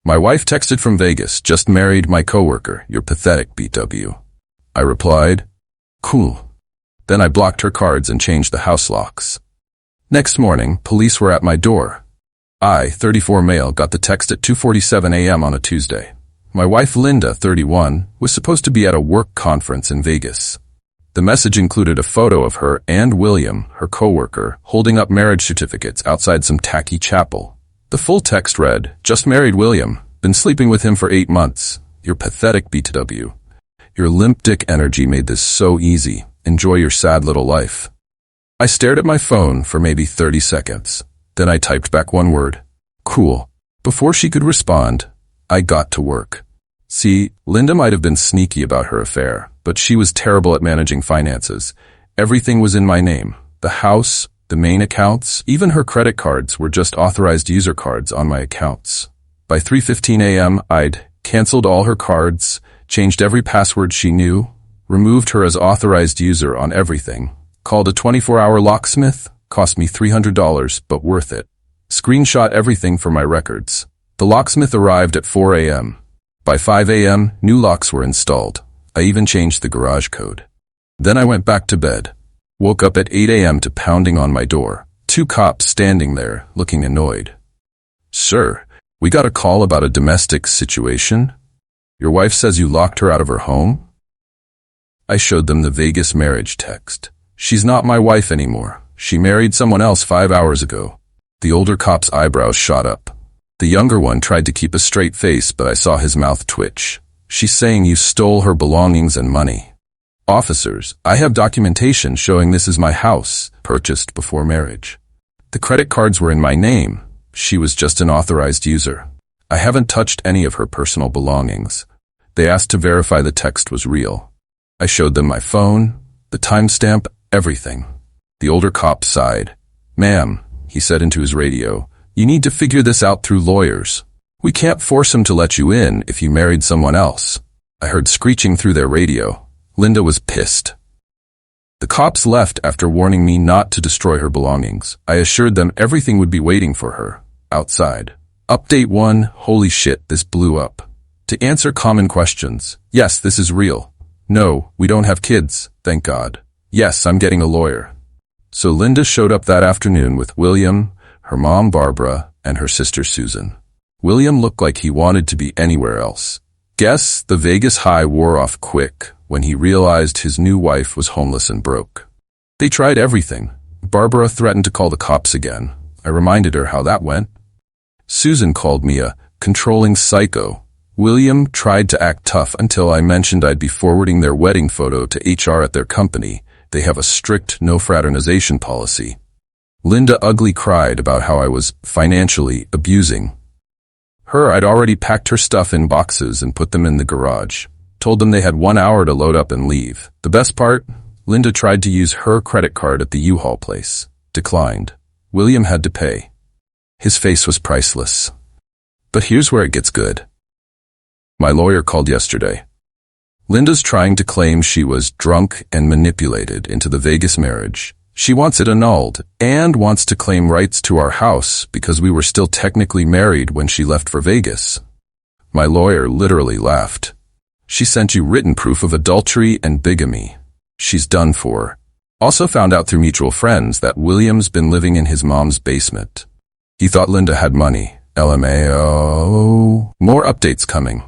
My wife texted from Vegas, just married my coworker, you're pathetic, BW. I replied, cool. Then I blocked her cards and changed the house locks. Next morning, police were at my door. I, 34 male, got the text at 2:47 a.m. on a Tuesday. My wife Linda, 31, was supposed to be at a work conference in Vegas. The message included a photo of her and William, her coworker, holding up marriage certificates outside some tacky chapel. The full text read, just married William, been sleeping with him for 8 months. You're pathetic, BTW. Your limp dick energy made this so easy. Enjoy your sad little life. I stared at my phone for maybe 30 seconds. Then I typed back one word, cool. Before she could respond, I got to work. See, Linda might have been sneaky about her affair, but she was terrible at managing finances. Everything was in my name. The house, the main accounts, even her credit cards were just authorized user cards on my accounts. By 3:15 a.m., I'd canceled all her cards, changed every password she knew, removed her as authorized user on everything, called a 24-hour locksmith, cost me $300, but worth it. Screenshot everything for my records. The locksmith arrived at 4 a.m. By 5 a.m., new locks were installed. I even changed the garage code. Then I went back to bed. Woke up at 8 a.m. to pounding on my door. 2 cops standing there, looking annoyed. Sir, we got a call about a domestic situation. Your wife says you locked her out of her home? I showed them the Vegas marriage text. She's not my wife anymore. She married someone else 5 hours ago. The older cop's eyebrows shot up. The younger one tried to keep a straight face, but I saw his mouth twitch. She's saying you stole her belongings and money. Officers, I have documentation showing this is my house, purchased before marriage. The credit cards were in my name. She was just an authorized user. I haven't touched any of her personal belongings. They asked to verify the text was real. I showed them my phone, the timestamp, everything. The older cop sighed. Ma'am, he said into his radio, you need to figure this out through lawyers. We can't force him to let you in if you married someone else. I heard screeching through their radio. Linda was pissed. The cops left after warning me not to destroy her belongings. I assured them everything would be waiting for her, outside. Update 1, holy shit, this blew up. To answer common questions, yes, this is real. No, we don't have kids, thank God. Yes, I'm getting a lawyer. So Linda showed up that afternoon with William, her mom Barbara, and her sister Susan. William looked like he wanted to be anywhere else. Guess the Vegas high wore off quick when he realized his new wife was homeless and broke. They tried everything. Barbara threatened to call the cops again. I reminded her how that went. Susan called me a controlling psycho. William tried to act tough until I mentioned I'd be forwarding their wedding photo to HR at their company. They have a strict no fraternization policy. Linda ugly cried about how I was financially abusing her. I'd already packed her stuff in boxes and put them in the garage. Told them they had 1 hour to load up and leave. The best part? Linda tried to use her credit card at the U-Haul place. Declined. William had to pay. His face was priceless. But here's where it gets good. My lawyer called yesterday. Linda's trying to claim she was drunk and manipulated into the Vegas marriage. She wants it annulled and wants to claim rights to our house because we were still technically married when she left for Vegas. My lawyer literally laughed. She sent you written proof of adultery and bigamy. She's done for. Also found out through mutual friends that William's been living in his mom's basement. He thought Linda had money. LMAO. More updates coming.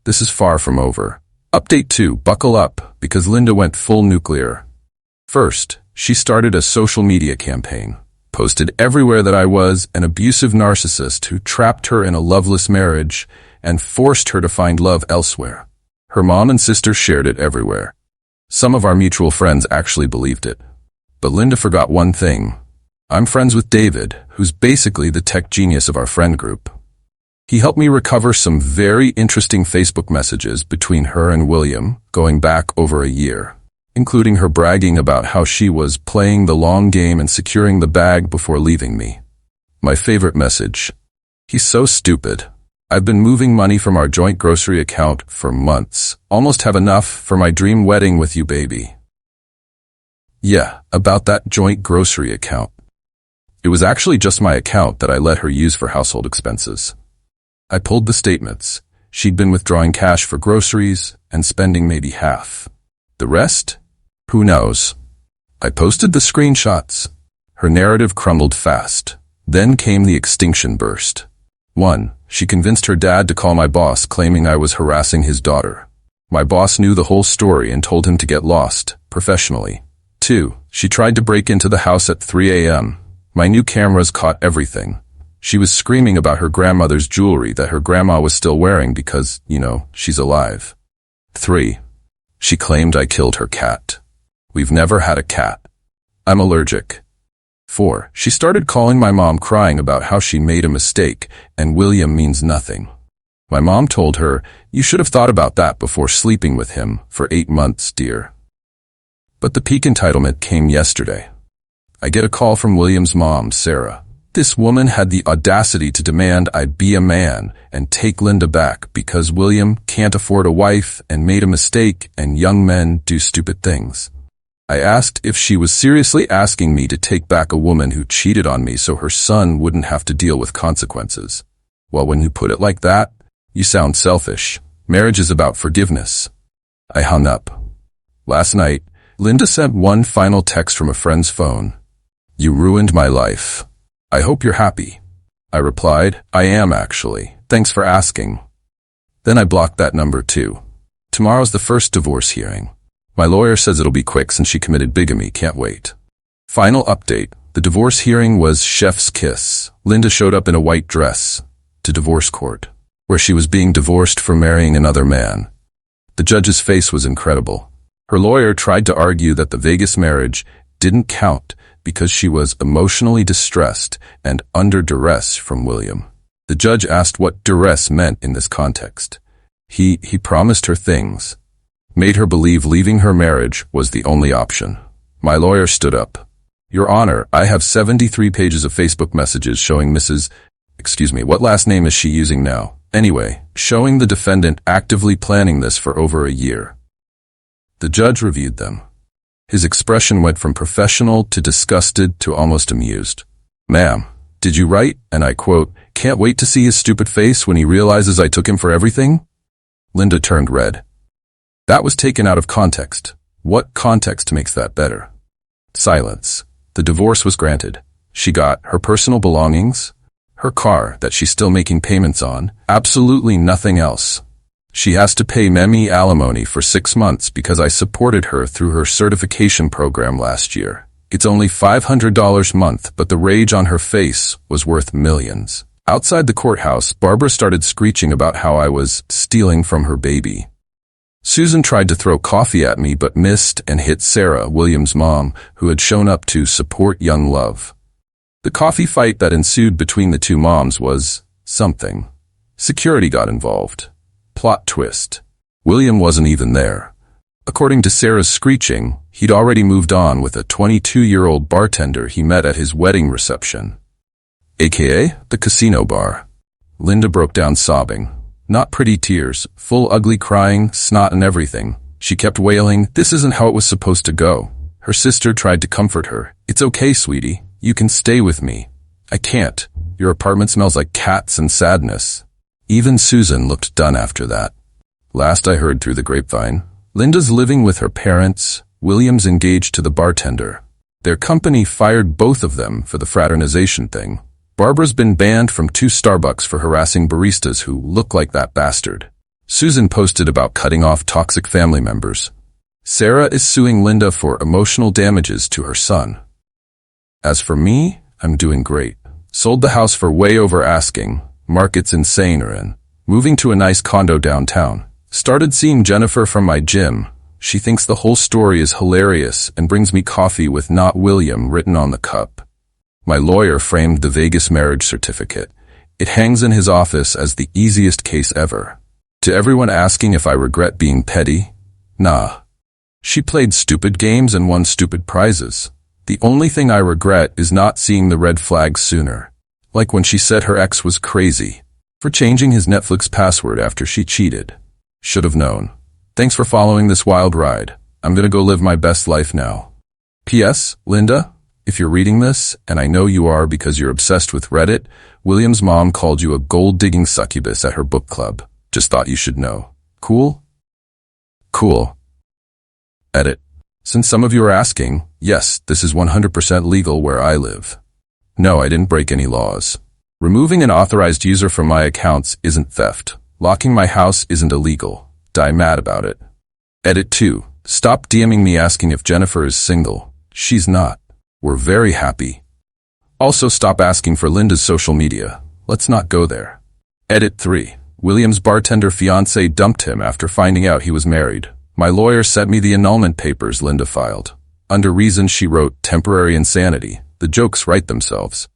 This is far from over. Update 2, buckle up, because Linda went full nuclear. First, she started a social media campaign, posted everywhere that I was an abusive narcissist who trapped her in a loveless marriage and forced her to find love elsewhere. Her mom and sister shared it everywhere. Some of our mutual friends actually believed it. But Linda forgot one thing. I'm friends with David, who's basically the tech genius of our friend group. He helped me recover some very interesting Facebook messages between her and William going back over a year, including her bragging about how she was playing the long game and securing the bag before leaving me. My favorite message. He's so stupid. I've been moving money from our joint grocery account for months. Almost have enough for my dream wedding with you, baby. Yeah, about that joint grocery account. It was actually just my account that I let her use for household expenses. I pulled the statements. She'd been withdrawing cash for groceries and spending maybe half. The rest? Who knows? I posted the screenshots. Her narrative crumbled fast. Then came the extinction burst. 1. She convinced her dad to call my boss, claiming I was harassing his daughter. My boss knew the whole story and told him to get lost, professionally. 2. She tried to break into the house at 3 a.m. My new cameras caught everything. She was screaming about her grandmother's jewelry that her grandma was still wearing because, she's alive. 3. She claimed I killed her cat. We've never had a cat. I'm allergic. 4. She started calling my mom crying about how she made a mistake and William means nothing. My mom told her, "You should have thought about that before sleeping with him for 8 months, dear." But the peak entitlement came yesterday. I get a call from William's mom, Sarah. This woman had the audacity to demand I be a man and take Linda back because William can't afford a wife and made a mistake and young men do stupid things. I asked if she was seriously asking me to take back a woman who cheated on me so her son wouldn't have to deal with consequences. Well, when you put it like that, you sound selfish. Marriage is about forgiveness. I hung up. Last night, Linda sent one final text from a friend's phone. "You ruined my life. I hope you're happy." I replied, "I am actually. Thanks for asking." Then I blocked that number too. Tomorrow's the first divorce hearing. My lawyer says it'll be quick since she committed bigamy, can't wait. Final update. The divorce hearing was chef's kiss. Linda showed up in a white dress to divorce court, where she was being divorced for marrying another man. The judge's face was incredible. Her lawyer tried to argue that the Vegas marriage didn't count because she was emotionally distressed and under duress from William. The judge asked what duress meant in this context. He promised her things, made her believe leaving her marriage was the only option. My lawyer stood up. "Your Honor, I have 73 pages of Facebook messages showing what last name is she using now? Anyway, showing the defendant actively planning this for over a year." The judge reviewed them. His expression went from professional to disgusted to almost amused. "Ma'am, did you write," and I quote, "can't wait to see his stupid face when he realizes I took him for everything?" Linda turned red. That was taken out of context. What context makes that better? Silence. The divorce was granted. She got her personal belongings, her car that she's still making payments on, absolutely nothing else. She has to pay Memi alimony for 6 months because I supported her through her certification program last year. It's only $500 a month, but the rage on her face was worth millions. Outside the courthouse, Barbara started screeching about how I was stealing from her baby. Susan tried to throw coffee at me but missed and hit Sarah, William's mom, who had shown up to support young love. The coffee fight that ensued between the two moms was something. Security got involved. Plot twist. William wasn't even there. According to Sarah's screeching, he'd already moved on with a 22-year-old bartender he met at his wedding reception, aka the casino bar. Linda broke down sobbing. Not pretty tears, full ugly crying, snot and everything. She kept wailing, "This isn't how it was supposed to go." Her sister tried to comfort her. "It's okay, sweetie. You can stay with me." "I can't. Your apartment smells like cats and sadness." Even Susan looked done after that. Last I heard through the grapevine, Linda's living with her parents, William's engaged to the bartender. Their company fired both of them for the fraternization thing. Barbara's been banned from 2 Starbucks for harassing baristas who look like that bastard. Susan posted about cutting off toxic family members. Sarah is suing Linda for emotional damages to her son. As for me, I'm doing great. Sold the house for way over asking. Market's insane, moving to a nice condo downtown. Started seeing Jennifer from my gym. She thinks the whole story is hilarious and brings me coffee with "Not William" written on the cup. My lawyer framed the Vegas marriage certificate. It hangs in his office as the easiest case ever. To everyone asking if I regret being petty, nah. She played stupid games and won stupid prizes. The only thing I regret is not seeing the red flags sooner. Like when she said her ex was crazy for changing his Netflix password after she cheated. Should have known. Thanks for following this wild ride. I'm gonna go live my best life now. P.S. Linda, If you're reading this, and I know you are because you're obsessed with Reddit, William's mom called you a gold-digging succubus at her book club. Just thought you should know. Cool? Cool. Edit. Since some of you are asking, yes, this is 100% legal where I live. No, I didn't break any laws. Removing an authorized user from my accounts isn't theft. Locking my house isn't illegal. Die mad about it. Edit 2. Stop DMing me asking if Jennifer is single. She's not. We're very happy. Also stop asking for Linda's social media. Let's not go there. Edit 3. William's bartender fiance dumped him after finding out he was married. My lawyer sent me the annulment papers Linda filed. Under reasons she wrote temporary insanity. The jokes write themselves.